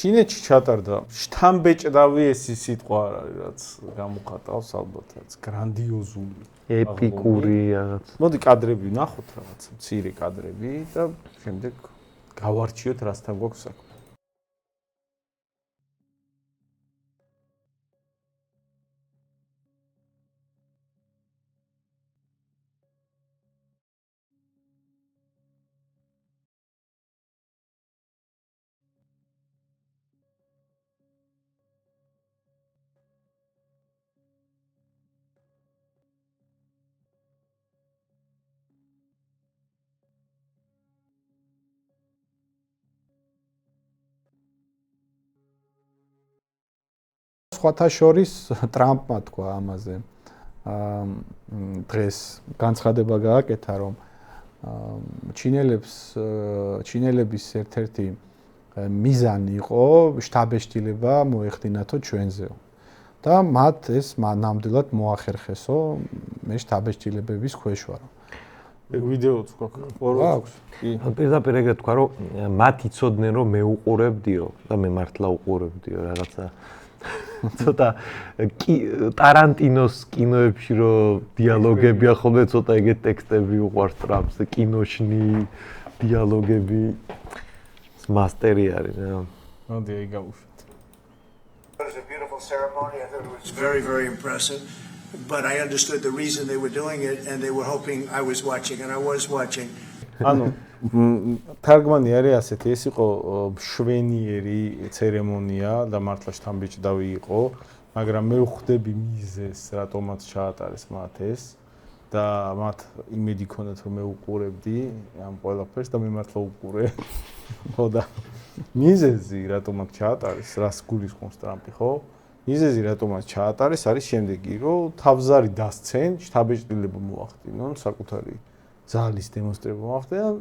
ჩინეთში ჩატარდა შთამბეჭდავი ეს სიტყვა არ არის რაც გამოხატავს ალბათ რაც გრანდიოზული ეპიკური რაღაც. მოდი კადრები ვნახოთ რაღაც მცირე კადრები და შემდეგ გავარჩიოთ რასთან გვაქვს საქმე. სხვათა შორის ტრამპმა თქვა ამაზე დღეს განცხადება გააკეთა რომ ჩინელების ერთ-ერთი მიზანი იყო შთაბეჭდილება მოეხდინათო ჩვენზეო და მათ ეს ნამდვილად მოახერხესო მე შთაბეჭდილებების ქვეშ ვარო. ვიდეოც გვაქვს. კი. პირდაპირ ეგრე თქვა რომ მათ იცოდნენ რომ მე უყურებდიო და მე მართლა უყურებდიო რაღაცა ცოტა ტარანტინოს კინოებში რომ დიალოგებია ხოლმე ცოტა ეგეთ ტექსტები უყვარს ტრამპს კინოშნი დიალოგები მასტერი არის რა. მოდი აი გავუშვით. It was a beautiful ceremony. I thought it was very, very impressive. But I understood the reason they were doing it and they were hoping I was watching and I was watching. ანუ თარგმანი არის ასეთი, ეს იყო მშვენიერი ცერემონია და მართლა შთამბეჭდავი იყო, მაგრამ მე ვხვდები მიზეზს, რატომაც ჩაატარეს მათ ეს და მათ იმედი ქონდათ რომ მე უყურებდი ამ ყველაფერს და მე მართლა უყურე. ხო და მიზეზი რატომაც ჩაატარეს, რას გულისხმობს ტრამპი, ხო? მიზეზი რატომაც ჩაატარეს არის შემდეგი, რომ თავზარი დასცენ, შთაბეჭდილება მოახდინონ საკუთარი ძალის დემონსტრება მოახდინონ,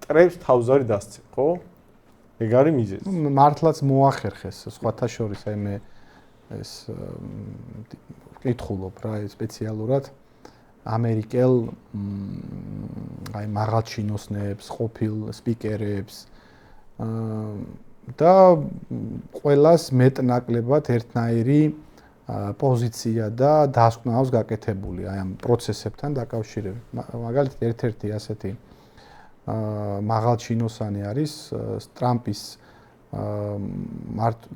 ტრებს თავზარი დასცენ, ხო? ეგ არის მიზეზი. მართლაც მოახერხეს, სხვათა შორის აი მე ეს ვკითხულობ რა სპეციალურად ამერიკელ აი მაღალჩინოსნებს, ყოფილ სპიკერებს და ყველას მეტნაკლებად ერთნაირი პოზიცია და დასკვნა აქვს გაკეთებული აი ამ პროცესებთან დაკავშირებით. მაგალითად ერთ-ერთი ასეთი მაღალჩინოსანი არის ტრამპის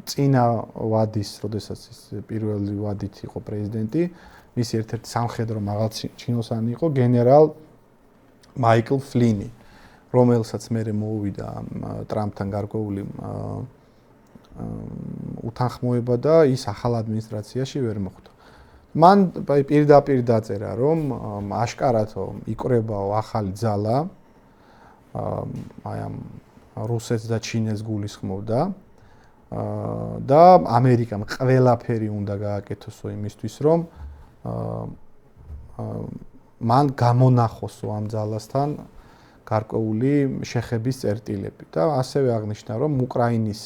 წინა ვადის, როდესაც ის პირველი ვადით იყო პრეზიდენტი, მის ერთ-ერთი სამხედრო მაღალჩინოსანი იყო გენერალ მაიკლ ფლინი, რომელსაც მერე მოუვიდა ტრამპთან გარკვეული უთანხმოება და ის ახალ ადმინისტრაციაში ვერ მოხვდა. მან პირდაპირ დაწერა, რომ აშკარათო იკრებაო ახალი ძალა, აი ამ რუსეთს და ჩინეთს გულისხმობდა და ამერიკამ ყველაფერი უნდა გააკეთოსო იმისთვის, რომ მან გამონახოსო ამ ძალასთან გარკვეული შეხების წერტილები და ასევე აღნიშნა, რომ უკრაინის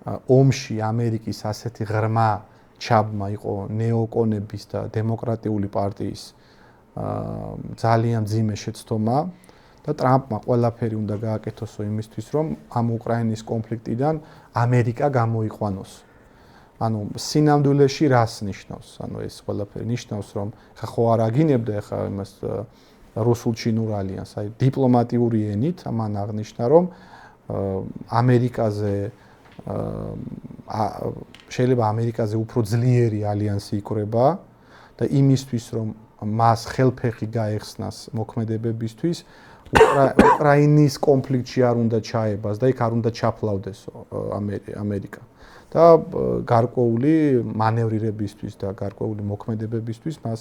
ომში ამერიკის ასეთი ღრმა ჩაბმა იყო ნეოკონების და დემოკრატიული პარტიის ძალიან მძიმე შეცდომა და ტრამპმა ყველაფერი უნდა გააკეთოსო იმისთვის, რომ ამ უკრაინის კონფლიქტიდან ამერიკა გამოიყვანოს. ანუ სინამდვილეში რას ნიშნავს? ანუ ეს ყველაფერი ნიშნავს, რომ ხა ხო არ აგინებდა ხა იმას რუსულ-ჩინურ ალიანსს, აი დიპლომატიური ენით ამან აღნიშნა, რომ ამერიკაზე შეიძლება ამერიკაზე უფრო ძლიერი ალიანსი იკრება და იმისთვის, რომ მას ხელფეხი გაეხსნას მოქმედებებისთვის, უკრაინის კონფლიქტში არ უნდა ჩაებას და იქ არ უნდა ჩაფლავდეს ამერიკა. და გარკვეული მანევრირებისთვის და გარკვეული მოქმედებებისთვის მას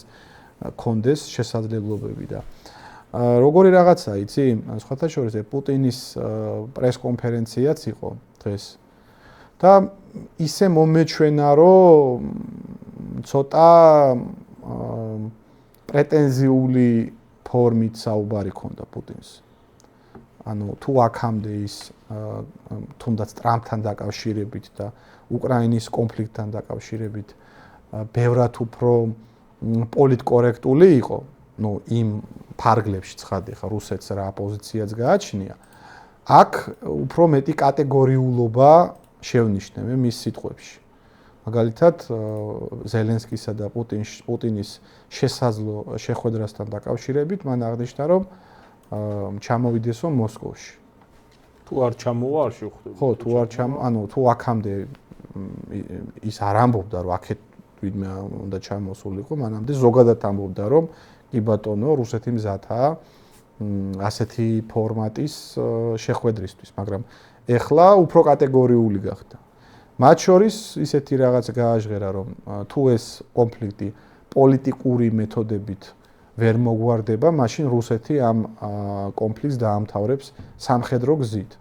კონდეს შესაძლებლობები და როგორი რაღაცა იცი? სხვათა შორის პუტინის პრესკონფერენციაც იყო დღეს. და ისე მომეჩვენა, რომ ცოტა პრეტენზიული ფორმით საუბარი ჰქონდა პუტინს. ანუ თუ აქამდე ის თუნდაც ტრამპთან დაკავშირებით და უკრაინის კონფლიქტთან დაკავშირებით ბევრად უფრო პოლიტკორექტული იყო, ну იმ ფარგლებში ცხადი ხა რუსეთს რა პოზიციაც გააჩნია. აქ უფრო მეტი კატეგორიულობა შევნიშნე მე მის სიტყვებში. მაგალითად, ზელენსკისა და პუტინის შესაძლო შეხვედრასთან დაკავშირებით მან აღნიშნა, რომ ჩამოვიდესო მოსკოვში. თუ არ ჩამოვა არ შევხვდები. ხო, თუ არ ანუ თუ აქამდე ის არ ამბობდა, რომ აქეთ ვინმე უნდა ჩამოსულიყო, მანამდე ზოგადად ამბობდა, რომ კი ბატონო, რუსეთი მზადაა ასეთი ფორმატის შეხვედრისთვის, მაგრამ ეხლა უფრო კატეგორიული გახდა. მათ შორის ისეთი რაღაც გააჟღერა, რომ თუ ეს კონფლიქტი პოლიტიკური მეთოდებით ვერ მოგვარდება, მაშინ რუსეთი ამ კონფლიქტს დაამთავრებს სამხედრო გზით.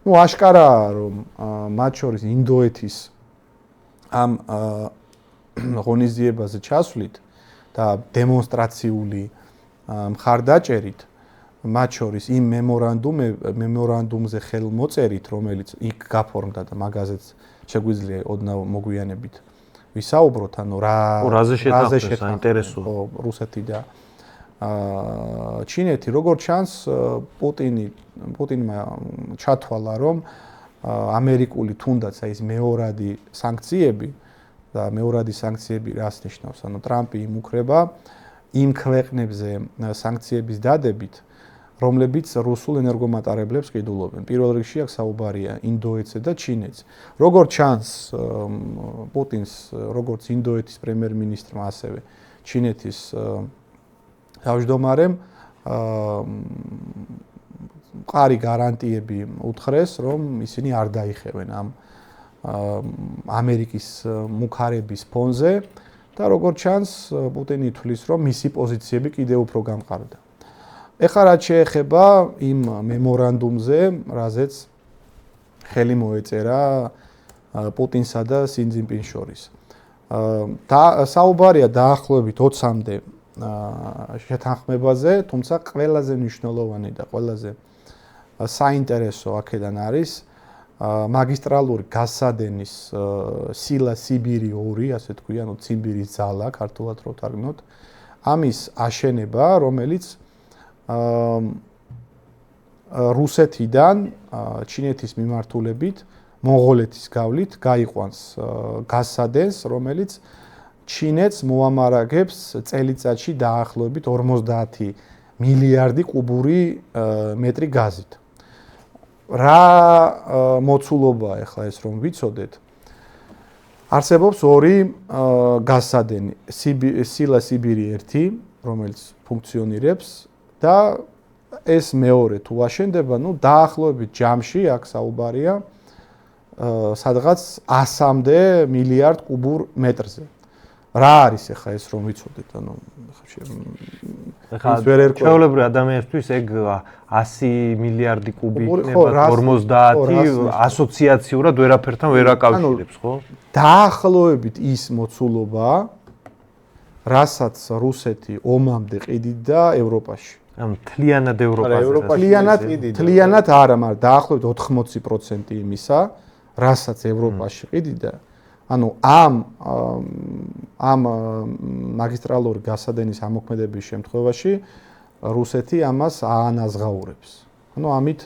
ნუ აშკარაა, რომ მათ შორის ინდოეთის ამ ღონისძიებაზე ჩასვლით და დემონსტრაციული მხარდაჭერით მათ შორის იმ მემორანდუმზე ხელმოწერით, რომელიც იქ გაფორმდა და მაგაზეც შეგვიძლია ოდნავ მოგვიანებით ვისაუბროთ, ანუ რაზე შეთანხმდა საინტერესოა. ხო, რუსეთი და ჩინეთი, როგორც ჩანს, პუტინმა ჩათვალა, რომ ამერიკული თუნდაც ის მეორადი სანქციები და მეორადი სანქციები რას ნიშნავს? ანუ ტრამპი იმუქრება იმ ქვეყნებზე სანქციების დადებით, რომლებიც რუსულ ენერგომატარებლებს ყიდულობენ. პირველ რიგში აქ საუბარია ინდოეთზე და ჩინეთზე. როგორც ჩანს, პუტინს, როგორც ინდოეთის პრემიერ-მინისტრმა, ასევე ჩინეთის თავმჯდომარემ მყარი გარანტიები უთხრეს, რომ ისინი არ დაიხევენ ამ ამერიკის მუქარების ფონზე და როგორც ჩანს, პუტინი თვლის, რომ მისი პოზიციები კიდევ უფრო გამყარდა. ეხლა რაც შეეხება იმ მემორანდუმზე, რაზეც ხელი მოეწერა პუტინსა და სი ძინპინს შორის. საუბარია დაახლოებით 20-მდე შეთანხმებაზე, თუმცა ყველაზე მნიშვნელოვანი და ყველაზე საინტერესო აქედან არის მაგისტრალური გასადენის სილა სიბირი 2, ასე თქვია, ანუ ციმბირის ძალა, ქართულად რო თარგმნოთ, ამის აშენება, რომელიც რუსეთიდან ჩინეთის მიმართულებით მონღოლეთის გავლით გაიყვანს გასადენს, რომელიც ჩინეთს მოამარაგებს წელიწადში დაახლოებით 50 მილიარდი კუბური მეტრი გაზით. რა მოცულობაა ახლა ეს რომ ვიცოდეთ? არსებობს ორი გასადენი, სილა სიბირი 1, რომელიც ფუნქციონირებს და ეს მეორე თუ აშენდება, ნუ დაახლოებით ჯამში აქ საუბარია სადღაც 100-მდე მილიარდ კუბურ მეტრზე. რა არის ახლა ეს რომ ვიცოდეთ, ანუ ახლა ჩვეულებრივ ადამიანისთვის ეგ 100 მილიარდი კუბი იქნება 50 ასოციაციურად ვერაფერთან ვერ აკავშირებს, ხო? დაახლოებით ის მოცულობა, რასაც რუსეთი ომამდე ყიდიდა ევროპაში. ამ თლიანად ევროპაზე. თლიანად არა, მაგრამ დაახლოებით 80% იმისა, რასაც ევროპაში ყიდიდა. ანუ ამ მაგისტრალური გასადენის ამოქმედების შემთხვევაში რუსეთი ამას აანაზღაურებს. ანუ ამით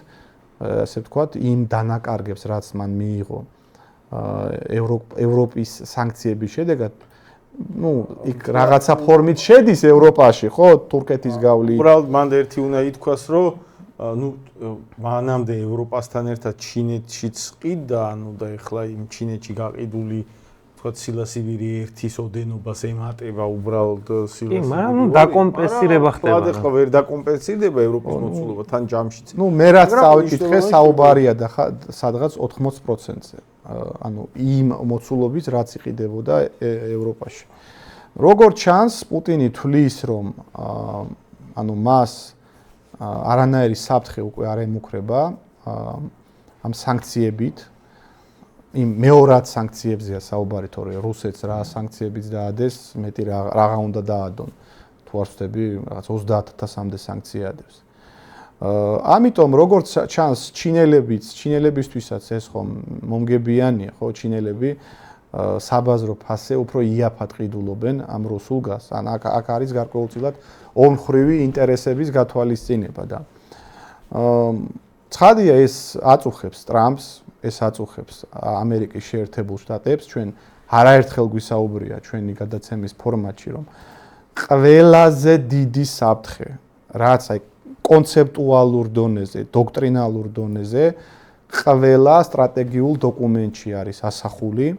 ასე ვთქვათ, იმ დანაკარგებს, რაც მან მიიღო ევროპის სანქციების შედეგად, ну, იქ რაღაცა ფორმით შედის ევროპაში, ხო, თურქეთის გავლით. უბრალოდ მან ერთი უნდა ითქვას, რომ ну, მანამდე ევროპასთან ერთად ჩინეთშიც ყიდა, ანუ და ეხლა იმ ჩინეთში გაყიდული, თქვა სილასიბირი 1-ის ოდენობას ემატება უბრალოდ სილასიბირი. კი, მაგრამ ნუ დაკომპენსირება ხდება. ეხლა ვერ დაკომპენსირდება ევროპის მოცულობა, თან ჯამშიც. ну, მე რაც წავიკითხე, საუბარია და სადღაც 80%-ზე. ანუ იმ მოცულობის რაც იყიდებოდა ევროპაში. როგორც ჩანს, პუტინი თვლის, რომ ანუ მას არანაირი საფრთხე უკვე არ ემუქრება ამ სანქციებით. იმ მეორად სანქციებზეა საუბარი, თორე რუსეთს რა სანქციებიც დაადეს, მეტი რაღა უნდა დაადონ. თუ არ ვცდები, რაღაც 30,000-მდე სანქცია ადევს. ამიტომ როგორც ჩანს, ჩინელებისთვისაც ეს ხომ მომგებიანია, ხო, ჩინელები საბაზრო ფასზე უფრო იაფად ყიდულობენ ამ რუსულ გაზს. ან აქ არის გარკვეულწილად ორმხრივი ინტერესების გათვალისწინება და ცხადია ეს აწუხებს ტრამპს, ეს აწუხებს ამერიკის შეერთებულ შტატებს, ჩვენ არაერთხელ გვისაუბრია ჩვენი გადაცემის ფორმატში, რომ ყველაზე დიდი საფრთხე, რაც აი კონცეპტუალურ დონეზე, დოქტრინალურ დონეზე ყველა სტრატეგიულ დოკუმენტში არის ასახული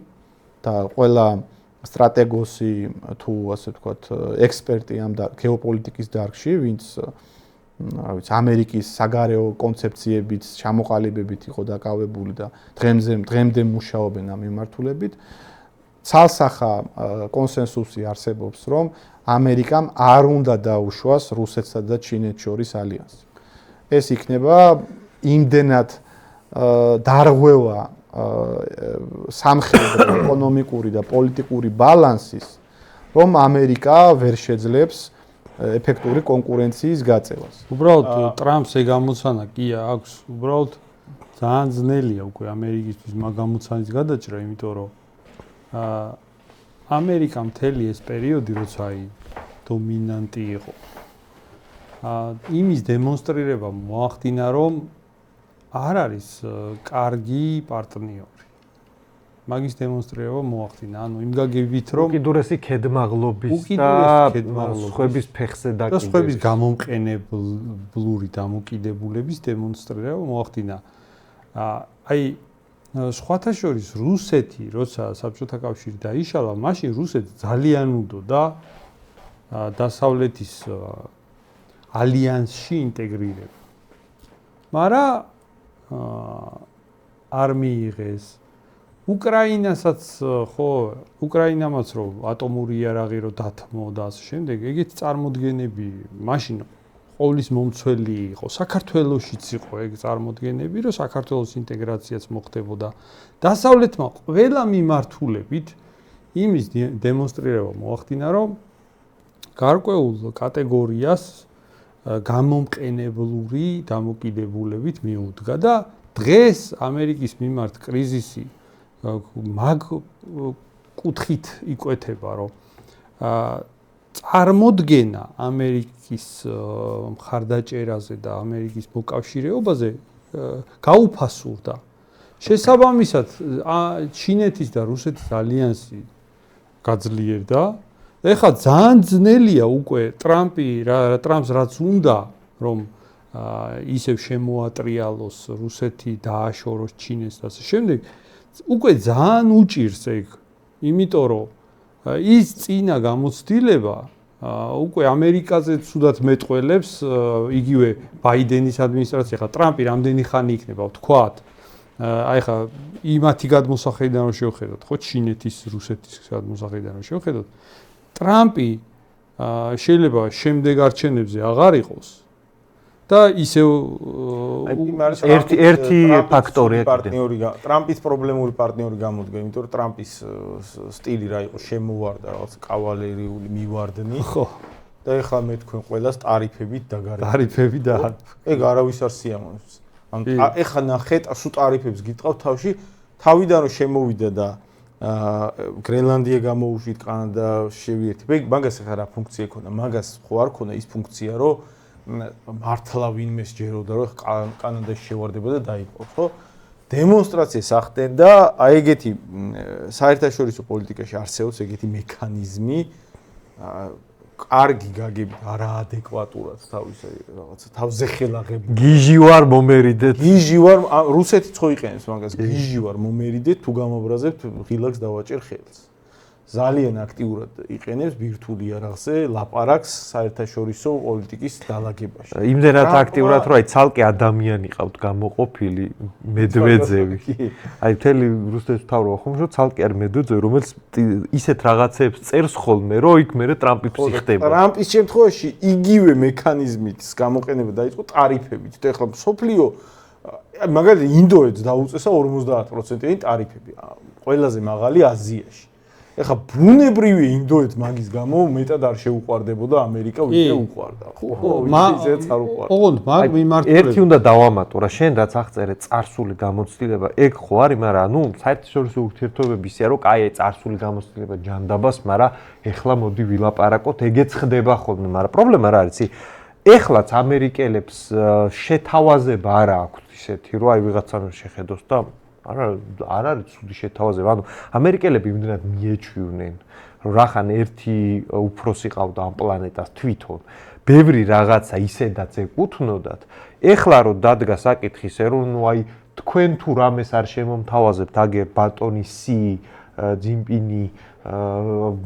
და ყველა სტრატეგოსი თუ ასე ვთქვათ, ექსპერტი ამ გეოპოლიტიკის დარგში, ვინც რა ვიცი, ამერიკის საგარეო კონცეფციებით, ჩამოყალიბებით იყო დაკავებული და დღემდე მუშაობენ ამ მიმართულებით, ცალსახა კონსენსუსი არსებობს, რომ ამერიკამ არ უნდა დაუშვას რუსეთსა და ჩინეთს შორის ალიანსი. ეს იქნება იმდენად დარღვევა სამხედრო, ეკონომიკური და პოლიტიკური ბალანსის, რომ ამერიკა ვერ შეძლებს ეფექტური კონკურენციის გაწევას. უბრალოდ ტრამპს ეგ გამოცანა კი აქვს, უბრალოდ ძალიან ძნელია უკვე ამერიკისთვის მაგ გამოცანის გადაჭრა, იმიტომ რომ ამერიკა მთელი ეს პერიოდი, როცა დომინანტი იყო, იმის დემონსტრირება მოახდინა, რომ არ არის კარგი პარტნიორი. მაგის დემონსტრირება მოახდინა, ანუ იმ გაგებით, რომ უკიდურესი ქედმაღლობის და სხვების ფეხზე დაკიდების და სხვების გამომყენებლური დამოკიდებულების დემონსტრირება მოახდინა. აი სხვათა შორის რუსეთი, როცა საბჭოთა კავშირი დაიშალა, მაშინ რუსეთი ძალიან უნდოდა დასავლეთის ალიანსში ინტეგრირება. მაგრამ არ მიიღეს. უკრაინასაც ხო, უკრაინამაც რომ ატომური იარაღი რო დათმო და ასე შემდეგ, ეგეთი წარმოდგენები მაშინ ყოვლის მომცველი იყო. საქართველოსიც იყო ეგ წარმოდგენები, რომ საქართველოს ინტეგრაციაც მოხდებოდა. დასავლეთმა ყველა მიმართულებით იმის დემონსტრირება მოახდინა, რომ გარკვეულ კატეგორიას გამომყენებლური დამოკიდებულებით მიუდგა და დღეს ამერიკის მიმართ კრიზისი მაგ კუთხით იკვეთება, რომ წარმოდგენა ამერიკის მხარდაჭერაზე და ამერიკის მოკავშირეობაზე გაუფასურდა. შესაბამისად, ჩინეთის და რუსეთის ალიანსი გაძლიერდა. ეხლა ძალიან ძნელია უკვე ტრამპს რაც უნდა, რომ ისევ შემოატრიალოს რუსეთი, დააშოროს ჩინეთს და ასე შემდეგ, უკვე ძალიან უჭირს ეგ, იმიტომ რომ ის წინა გამოცდილება უკვე ამერიკაზე ცუდად მეტყველებს იგივე ბაიდენის ადმინისტრაცია, ხა ტრამპი რამდენი ხანი იქნება, ვთქვათ. აი ხა იმათი გადმოსახედიდან რომ შევხედოთ, ხო, ჩინეთის, რუსეთის გადმოსახედიდან რომ შევხედოთ, ტრამპი შეიძლება შემდეგ არჩევნებზე აღარ იყოს და ისევ ერთი ფაქტორია პარტნიორი ტრამპის პრობლემური პარტნიორი გამოდგა, იმიტომ რომ ტრამპის სტილი რა იყო, შემოვარდა რაღაც კავალერიული მივარდნი. ხო. და ეხლა მე თქვენ ყველას ტარიფებით დაგარეთ. ტარიფები და ეგ არავის არ სიამოვნებს. ანუ ეხლა ნახეთ, სუ ტარიფებს გიტყავთ თავში, თავიდან რომ შემოვიდა და გრენლანდია გამოუშვით, კანადა შევიერთეთ. მაგას ახლა რა ფუნქცია ქონდა? მაგას ხო არ ქონდა ის ფუნქცია, რომ მართლა ვინმე სჯეროდა, რომ კანადაში შევარდება და დაიწყოს, ხო? დემონსტრაციას ახდენ და აი ეგეთი საერთაშორისო პოლიტიკაში არსებობს ეგეთი მექანიზმი, კარგი გაგებით, არაადეკვატურად თავის რაღაცა თავზე ხელაღებული. გიჟი ვარ მომერიდეთ. გიჟი ვარ, რუსეთიც ხო იყენებს მაგას, გიჟი ვარ მომერიდეთ, თუ გამაბრაზებთ, ღილაკს დავაჭერ ხელს. ძალიან აქტიურად იყენებს ბირთვული იარაღზე ლაპარაკს საერთაშორისო პოლიტიკის დალაგებაში. იმდენად აქტიურად, რომ აი ცალკე ადამიანი ყავთ გამოყოფილი მედვედევი. აი მთელი რუსეთის მთავრობა ხომ რომ ცალკე არის მედვედევი, რომელიც ისეთ რაღაცებს წერს ხოლმე, რომ იქ მერე ტრამპი ფსიხდება. ტრამპის შემთხვევაში იგივე მექანიზმით გამოყენება დაიწყო ტარიფებით. და ეხლა სოფლიო მაგალითად ინდოეთს დაუწესა 50%-იანი ტარიფები. ყველაზე მაღალი აზიაში. ეხლა ბუნებრივი ინდოეთ მაგის გამო მეტად არ შეუყვარდებოდა ამერიკა, ვიდრე უყვარდა. ხო, ისეც არ უყვარდა. ოღონდ მაგ მიმართულებით ერთი უნდა დავამატო რა, შენ რაც აღწერე წარსული გამოცდილება, ეგ ხო არის, მაგრამ ნუ საერთაშორისო ურთიერთობები ისეა, რომ კაი აი წარსული გამოცდილება ჯანდაბას, მაგრამ ეხლა მოდი ვილაპარაკოთ, ეგეც ხდება ხოლმე, მაგრამ პრობლემა რა არის? ეხლაც ამერიკელებს შეთავაზება არა აქვთ ისეთი, რომ აი ვიღაცამ შეხედოს და არ არის ცუდი შეთავაზება. ანუ ამერიკელები იმდენად მიეჩვივნენ, რომ რახან ერთი უფროსი ყავდა ამ პლანეტას თვითონ. ბევრი რაღაცა ისედაც ეკუთვნოდათ. ეხლა რომ დადგა საკითხის რომ აი თქვენ თუ რამეს არ შემომთავაზებთ, აგერ ბატონი სი, ძიმპინი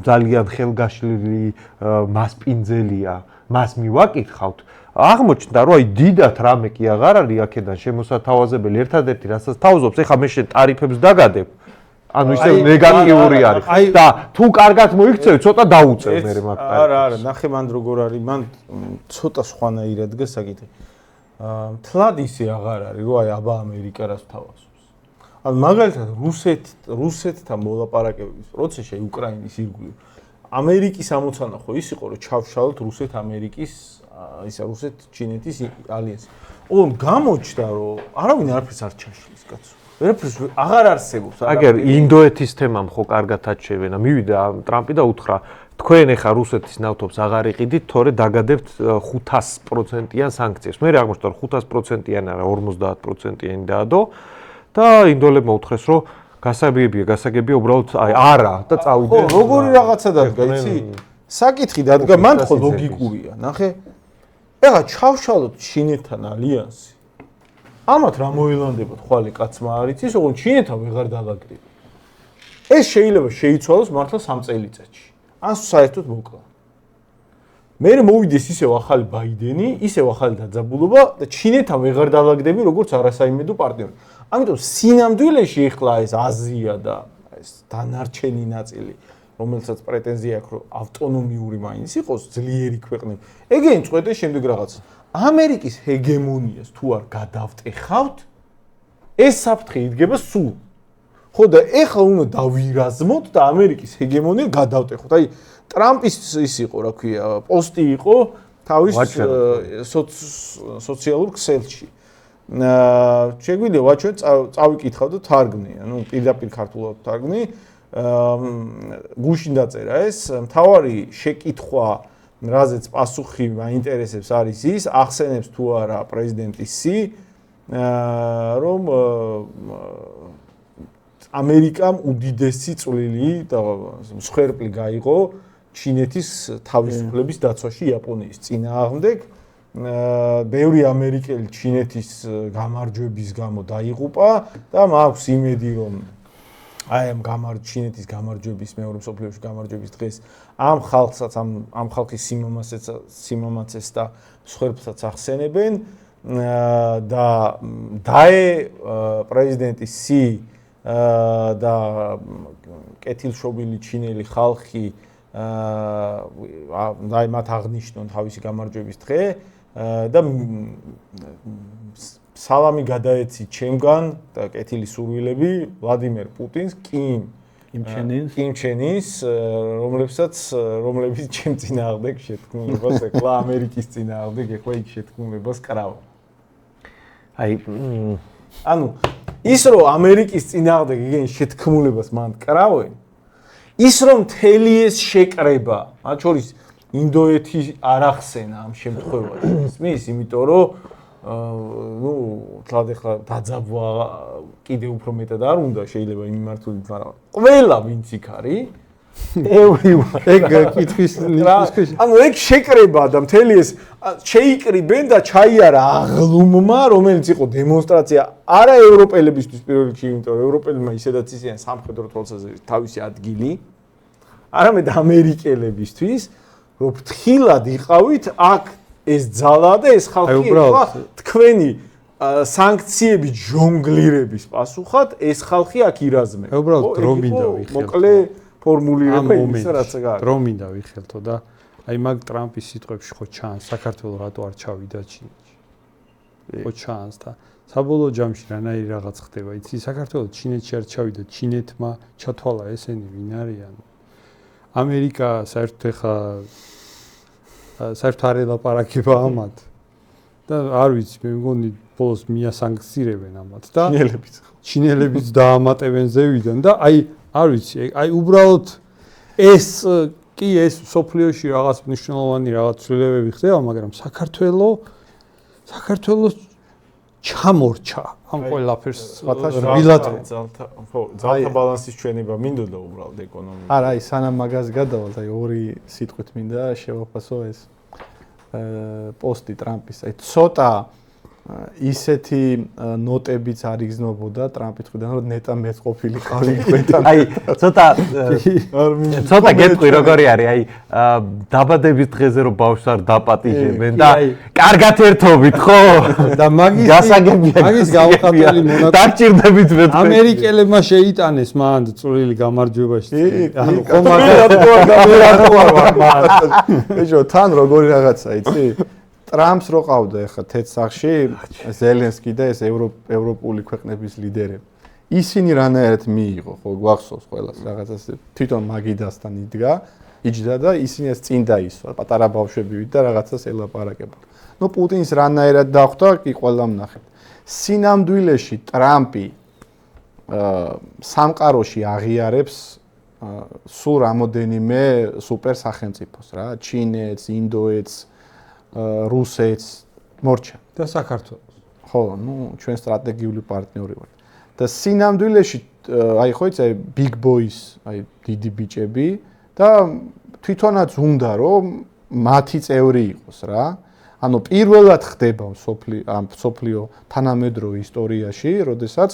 ძალიან ხელგაშლილი მასპინძელია, მას მივაკითხავთ. აღმოჩნდა რომ აი დიდად რამე კი აღარ არის აქედან შემოსათავაზებელი, ერთადერთი რასაც თავაზობს, ეხლა მე შენ ტარიფებს დაგადებ. ანუ ისე ნეგატიური არის. და თუ კარგად მოიქცევ, ცოტა დაუწევ მე მაგ ტარიფებს. არა, ნახე მან როგორ არის, მან ცოტა სხვანაირად დგა საკითხი. თლად ისე აღარ არის, რომ აი აბა ამერიკა რას თავაზობს. ანუ მაგალითად რუსეთთან მოლაპარაკებების პროცესში უკრაინის ირგვლივ ამერიკის ამოცანა ხო ის იყო, რომ ჩავშალოთ რუსეთ-ამერიკის ისა რუსეთ-ჩინეთის ალიანსი. ოღონდ გამოჩნდა, რომ არავინ არაფერს არ ჩაშლის, კაცო. ვერაფერს აღარ არსებობს. აგერ ინდოეთის თემამ ხო კარგად აჩვენა. მივიდა ტრამპი და უთხრა, თქვენ ეხა რუსეთის ნავთობს აღარ იყიდით, თორე დაგადებთ 500%-იან სანქციებს. მე აღმოჩნდა, რომ 500%-იანი არა, 50%-იანი დაადო და ინდოელებმა უთხრეს, რომ გასაგებია უბრალოდ აი არა და წავიდნენ. ხო, როგორი რაღაცა დადგა, იცი? საკითხი დადგა, მან ხო ლოგიკურია, ნახე. ეხლა ჩავშალოთ ჩინეთთან ალიანსი. ამათ რა მოელანდებათ ხვალე კაცმა არ იცის, ოღონდ ჩინეთთან ვეღარ დაგაგდები. ეს შეიძლება შეიცვალოს მართლა 3 წელიწადში. ან საერთოდ მოკლა. მე მოვიდეს ისევ ახალი ბაიდენი, ისევ ახალი დაძაბულობა და ჩინეთთან ვეღარ დაგაგდები როგორც არასაიმედო პარტნიორი. ამიტომ სინამდვილეში ეხლა ეს აზია და ეს დანარჩენი ნაწილი, რომელსაც პრეტენზია აქვს, რომ ავტონომიური მაინც იყოს ძლიერი ქვეყნები. ეგენი წვეთე შემდეგ რაღაცა. ამერიკის ჰეგემონიას თუ არ გადავტეხავთ, ეს საფრთხე იდგება სულ. ხო და ეხლა უნდა დავირაზმოთ და ამერიკის ჰეგემონია გადავტეხოთ. აი ტრამპის ის იყო, რა ქვია, პოსტი იყო თავის სოციალურ ქსელში. შეგვიძლია ვაჩვენოთ, წავიკითხავ და თარგმნი, ანუ პირდაპირ ქართულად თარგმნი. გუშინ დაწერა ეს, მთავარი შეკითხვა, რაზეც პასუხი მაინტერესებს არის ის, ახსენებს თუ არა პრეზიდენტი სი, რომ ამერიკამ უდიდესი წვლილი და მსხვერპლი გაიღო ჩინეთის თავისუფლების დაცვაში იაპონიის წინააღმდეგ. ბევრი ამერიკელი ჩინეთის გამარჯვების გამო დაიღუპა და მაქვს იმედი, რომ აი ამ ჩინეთის გამარჯვების მეორე მსოფლიოში გამარჯვების დღეს ამ ხალხსაც ამ ხალხის სიმამაცეს და მსხვერპლსაც ახსენებენ და დაე პრეზიდენტი სი და კეთილშობილი ჩინელი ხალხი აი მათ აღნიშნონ თავისი გამარჯვების დღე და სალამი გადაეცი ჩემგან და კეთილი სურვილები ვლადიმერ პუტინს, კიმ ჩენინს, რომლებიც ჩემ წინააღმდეგ შეთქმულებას ეხლა ამერიკის წინააღმდეგ ეხლა იქ შეთქმულებას კრავენ. აი ანუ ის რომ ამერიკის წინააღმდეგ იგენ შეთქმულებას მან კრავენ, ის რომ მთელი ეს შეკრება, მათ შორის ინდოეთი არ ახსენა ამ შემთხვევაში. ისმის, იმიტომ რომ თლად ეხლა დაძაბვა კიდე უფრო მეტად არ უნდა შეიძლება იმ მიმართულებით, მაგრამ ყველა ვინც იქ არის ეგ კითხვის ნიშნის ანუ ეგ შეკრება და მთელი ეს შეიკრიბენ და ჩაიარა აღლუმმა, რომელიც იყო დემონსტრაცია არა ევროპელებისთვის პირველ რიგში, იმიტომ რომ ევროპელებმა ისედაც ისიან სამხედრო თვალსაზრისით თავისი ადგილი, არამედ ამერიკელებისთვის, რომ ფრთხილად იყავით აქ ეს ძალა და ეს ხალხი ეხლა თქვენი სანქციების ჟონგლირების პასუხად ეს ხალხი აქ ირაზმება. უბრალოდ დრო მინდა ვიხელთო. მოკლე ფორმულირება იმისა, რაც გაქვს. დრო მინდა ვიხელთო და აი მაგ ტრამპის სიტყვებში ხო ჩანს, საქართველოს რატო არ ჩავიდა ჩინეთში. ხო ჩანს და საბოლოო ჯამში რანაირი რაღაც ხდება, იცი, საქართველოს ჩინეთში არ ჩავიდა, ჩინეთმა ჩათვალა ესენი ვინ არიან. ამერიკა საერთოდ ეხა საერთოდ არ ელაპარაკება ამათ და არ ვიცი, მე მგონი ბოლოს მიასანქცირებენ ამათ და ჩინელებიც დაამატებენ ზევიდან და არ ვიცი, აი უბრალოდ ეს კი ეს სოფლიოში რაღაც მნიშვნელოვანი რაღაც ცვლილებები ხდება, მაგრამ საქართველოს ჩამორჩა ამ ყველაფერს რბილად ძალთა ბალანსის ჩვენება მინდოდა უბრალოდ ეკონომიკა. არა, აი სანამ მაგას გადავალთ, აი ორი სიტყვით მინდა შევაფასო ეს პოსტი ტრამპის. აი ცოტა ისეთი ნოტებიც არ იგზნობოდა ტრამპის მხრიდან, რომ ნეტა მეც ყოფილი ყავი გვეთან. აი ცოტა გეტყვი როგორი არის, აი დაბადების დღეზე რომ ბავშვს არ დაპატიჟებენ და კარგად ერთობით ხო? და მაგის გავხატული მონაწილე დაგჭირდებით მე. ამერიკელებმა შეიტანეს მან წვრილი გამარჯვებაში. ანუ ხომ ეჯო თან როგორი რაღაცა იცი? ტრამპს რო ყავდა ეხა თეთრ სახში ზელენსკი და ეს ევროპული ქვეყნების ლიდერები. ისინი რანაირად მიიღო, ხო გვახსოვს ყველას რაღაცას თვითონ მაგიდასთან იჯდა და ისინი ეს წინ დაისვა, პატარა ბავშვები და რაღაცას ელაპარაკებდა. ნუ პუტინს რანაირად დახვდა, კი ყველამ ნახეთ. სინამდვილეში ტრამპი სამყაროში აღიარებს სულ რამოდენიმე სუპერ სახელმწიფოს რა, ჩინეთს, ინდოეთს, რუსეთს მორჩა და საქართველოს. ხო, ნუ ჩვენ სტრატეგიული პარტნიორი ვართ. და სინამდვილეში აი ხო იცი, აი big boys, აი დიდი ბიჭები და თვითონაც უნდა რომ მათი წევრი იყოს რა. ანუ პირველად ხდება სოფლიო თანამედროვე ისტორიაში, როდესაც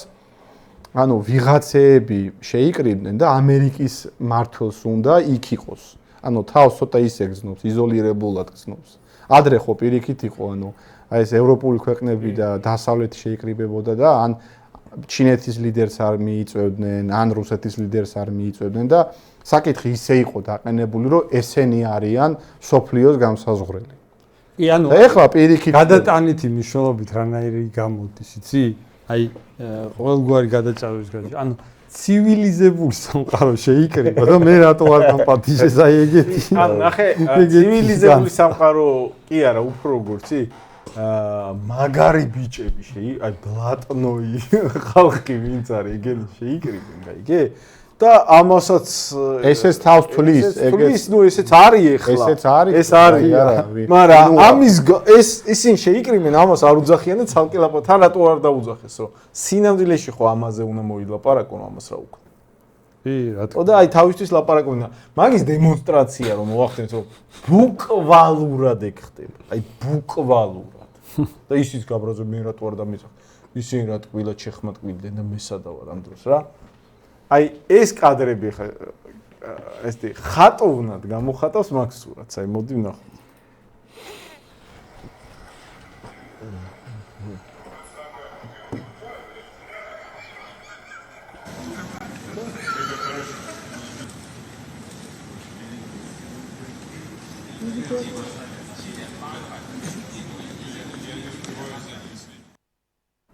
ანუ ვიღაცეები შეიკრიბნენ და ამერიკის მმართველს უნდა იქ იყოს. ანუ თავს ცოტა ისე გზნობს, იზოლირებულად გზნობს. ადრე ხო პირიქით იყო, ანუ აი ეს ევროპული ქვეყნები და დასავლეთი შეიკრიბებოდა და ან ჩინეთის ლიდერს არ მიიწევდნენ, ან რუსეთის ლიდერს არ მიიწევდნენ და საკითხი ისე იყო დაყენებული, რომ ესენი არიან სოფლიოს გამსაზღვრელი. კი, ანუ ეხლა პირიქით გადატანითი მნიშვნელობით რანაირი გამოდის, იცი? აი ყოველგვარი გადაჭარბების გარშემო. ანუ ცივილიზებული სამყარო შეიკრიბა და მე რატო არ გამპატიჟეს აი ეგეთი. ანუ ნახე, ცივილიზებული სამყარო კი არა, უფრო როგორცი? მაგარი ბიჭები აი ბლატნოი ხალხი ვინც არის, ეგენი შეიკრიბენ, გაიგე? და ამასაც ესეც თავს თulis, ეგეც ნუ ესეც არის ეხლა. ესეც არის. ეს არის, მაგრამ ამის ეს ისინი შეიკრიბენ, ამას არ უძახიან და ცალკე ლაპარაკობენ. თან რატო არ დაუძახეს, რომ სინამდვილეში ხო ამაზე უნდა მოილაპარაკონ ამას რა უკვე. კი, რატო? და აი თავისთვის ლაპარაკობენ. მაგის დემონსტრაცია რომ მოახდენთ, რომ ბუკვალურად ეგ ხდება. აი ბუკვალურად. და ისიც გაბრაზობენ, მე რატო არ დამიძახ. ისინი რა ტყვილად შეხმატკვილდნენ და მესადა ვარ ამ დროს რა. აი ეს კადრები ხა ესეთი ხატოვნად გამოხატავს მაგ სურათს. აი მოდი ვნახოთ.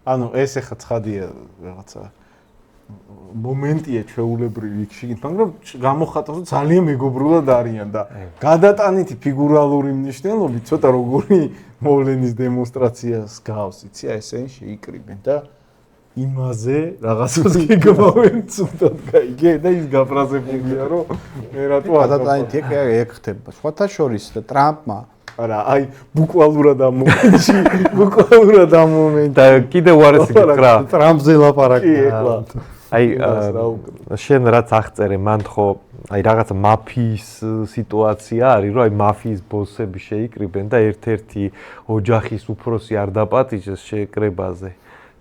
ანუ ეს ახლა ცხადია რაღაცა მომენტია ჩვეულებრივი იქ შეგით, მაგრამ გამოხატავს რომ ძალიან მეგობრულად არიან და გადატანითი ფიგურალური მნიშვნელობით ცოტა როგორი მოვლენის დემონსტრაციას გავს, იცი, აი ესენი შეიკრიბენ და იმაზე რაღაცას გიგმოვენ ცუდად გაიგე და ის გაფრაზებულია რომ მე რატო გადატანითი ეგ ხდება. სხვათა შორის ტრამპმა არა, აი ბუკვალურად ამ მომენტში და კიდევ უარესი გითხრა ტრამპზე ლაპარაკი. აი შენ რაც აღწერე, მან ხო აი რაღაცა მაფიის სიტუაცია არის, რომ აი მაფიის ბოსები შეიკრიბენ და ერთ-ერთი ოჯახის უფროსი არ დაპატიჟეს შეკრებაზე.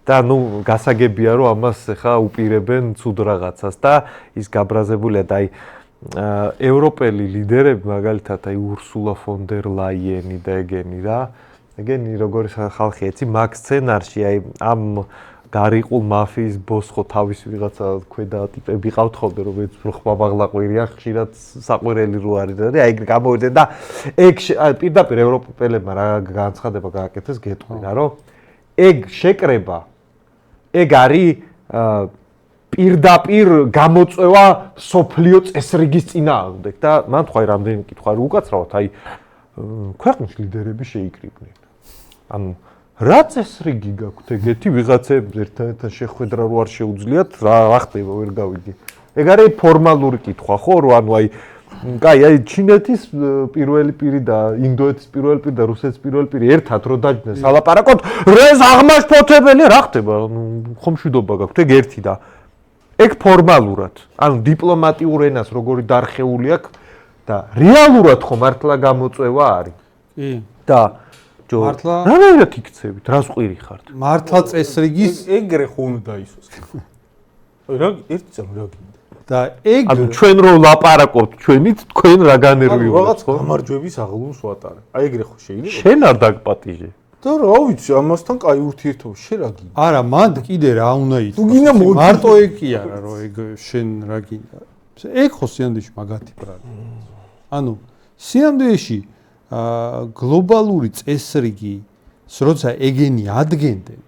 და ნუ გასაგებია რომ ამას ხა უპირებენ ცუდ რაღაცას და ის გაბრაზებულია და აი ევროპელი ლიდერები მაგალითად აი ურსულა ფონ დერ ლაიენი და ეგენი რა ეგენი როგორი ხალხი ეცი მაგ სცენარში აი ამ გარიყულ მაფიის ბოს ხო თავის ვიღაცა ქვედა ტიპები ყავთ ხოლმე რომელიც ხმაბაღლაყვირია ხშირად საყვირელი რო არის და აი ეგ გამოვიდნენ და ეგ პირდაპირ ევროპელებმა რა განცხადება გააკეთეს გეტყვი რა რომ ეგ შეკრება ეგ არის პირდაპირ გამოწვევა სოფლიო წესრიგის წინააღმდეგ და მან თქვა რამდენი კითხვა რო უკაცრავად აი ქვეყნის ლიდერები შეიკრიბნენ ანუ რა წესრიგი გაქვთ ეგეთი ვიღაცებს ერთადერთად შეხვედრა რო არ შეუძლიათ რა ხდება ვერ გავიგე ეგ არის ფორმალური კითხვა ხო რომ ანუ აი კაი, აი ჩინეთის პირველი პირი და ინდოეთის პირველი პირი და რუსეთის პირველი პირი ერთად რო დაჯდნენ სალაპარაკოდ, რეზ აღმაშფოთებელი რა ხდება? ხომ მშვიდობა გაქვთ, ეგ ერთი და ეგ ფორმალურად, ანუ დიპლომატიურ ენას როგორი დარხეული აქვს და რეალურად ხო მართლა გამოწვევა არის? კი. და ჯო რანაირად იქცევით, რას ყვირი ხართ? მართლა წესრიგის ეგრე ხო უნდა ისოს. რა ერთი წამი რა გინდა? და ეგ ანუ ჩვენ რო ლაპარაკობთ ჩვენით, თქვენ რა განერვიულობთ, რაღაც გამარჯვების აღლუმს ვატარებ. აი ეგრე ხო შეიძლება? შენ არ დაგპატიჟე. და რა ვიცი, ამასთან კაი ურთიერთობა შენ რა გინდა? არა, მანდ კიდე რა უნდა ითქვა. თუ გინდა მოდი. მარტო ეგ კი არა, რომ ეგ შენ რა გინდა. ეგ ხო სინამდვილეში მაგათი ბრალი. ანუ სინამდვილეში გლობალური წესრიგი, როცა ეგენი ადგენდნენ,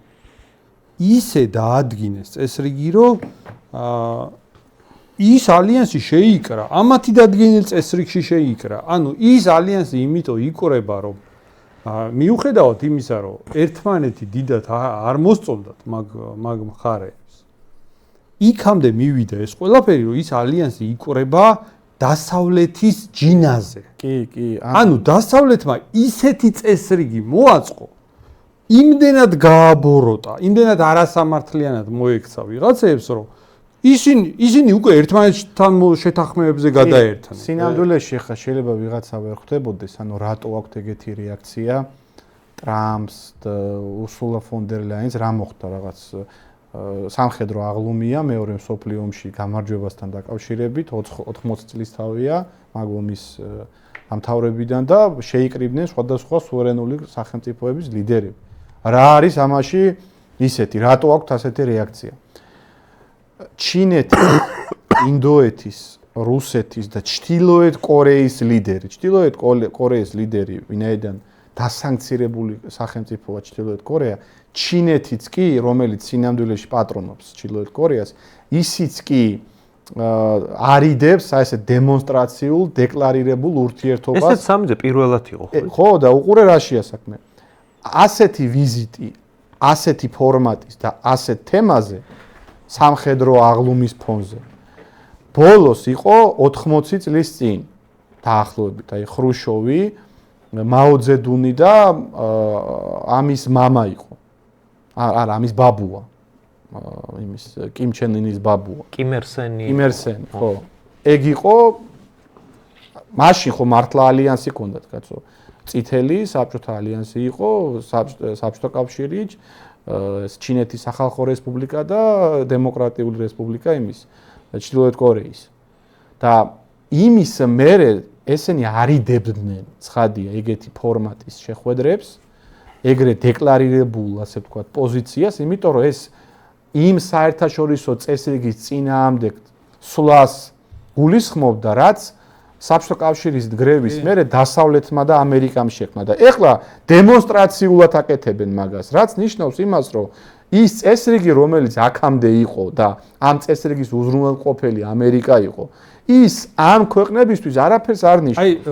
ისე დაადგინეს წესრიგი, რომ ის ალიანსი შეიკრა, ამათი დადგენილ წესრიგში შეიკრა. ანუ ის ალიანსი იმიტომ იკრება, რომ მიუხედავად იმისა, რომ ერთმანეთი დიდად არ მოსწონდათ მაგ მხარეებს. იქამდე მივიდა ეს ყველაფერი, რომ ის ალიანსი იკრება დასავლეთის ჯინაზე. კი. ანუ დასავლეთმა ისეთი წესრიგი მოაწყო, იმდენად გააბოროტა, იმდენად არასამართლიანად მოექცა ვიღაცებს, რომ ისინი უკვე ერთმანეთთან შეთანხმებებზე გადაერთნენ. სინამდვილეში ხა შეიძლება ვიღაცა ვერ ხვდებოდეს, ანუ რატო აქვს ეგეთი რეაქცია ტრამპს და ურსულა ფონ დერ ლაინს რა მოხდა რაღაც სამხედრო აღლუმია მეორე მსოფლიო ომში გამარჯვებასთან დაკავშირებით 80 წლის თავია მაგ ომის ამთავრებიდან და შეიკრიბნენ სხვადასხვა სუვერენული სახელმწიფოების ლიდერები. რა არის ამაში ისეთი, რატო აქვს ასეთი რეაქცია? ჩინეთის, ინდოეთის, რუსეთის და ჩრდილოეთ კორეის ლიდერი. ჩრდილოეთ კორეის ლიდერი, ვინაიდან დასანქცირებული სახელმწიფოა ჩრდილოეთ კორეა, ჩინეთიც კი, რომელიც სინამდვილეში პატრონობს ჩრდილოეთ კორეას, ისიც კი არიდებს ასე დემონსტრაციულ, დეკლარირებულ ურთიერთობას. ესეც სამზე პირველად იყო ხო? ხო, და უყურე რაშია საქმე. ასეთი ვიზიტი, ასეთი ფორმატის და ასეთ თემაზე სამხედრო აღლუმის ფონზე. ბოლოს იყო 80 წლის წინ დაახლოებით, აი ხრუშოვი, მაო ძედუნი და ამის мама იყო. არა, ამის ბაბუა. იმის კიმ ჩენ ინის ბაბუა. კიმ ირსენი, ხო. ეგ იყო მაშინ ხო მართლა ალიანსი ჰქონდათ, კაცო. წითელი საბჭოთა ალიანსი იყო, საბჭოთა კავშირი, ჩინეთის სახალხო რესპუბლიკა და დემოკრატიული რესპუბლიკა იმის ჩრდილოეთ კორეის. და იმის მერე ესენი არიდებდნენ, ცხადია, ეგეთი ფორმატის შეხვედრებს, ეგრე დეკლარირებულ, ასე ვთქვათ, პოზიციას, იმიტომ რომ ეს იმ საერთაშორისო წესრიგის წინააღმდეგ სვლას გულისხმობდა, რაც საბჭოთა კავშირის გრევის მერე დასავლეთმა და ამერიკამ შექმნა და ეხლა დემონსტრაციულად აკეთებენ მაგას, რაც ნიშნავს იმას, რომ ის წესრიგი, რომელიც აქამდე იყო და ამ წესრიგის უზრუნველყოფელი ამერიკა იყო, ის ამ ქვეყნებისთვის არაფერს არ ნიშნავს.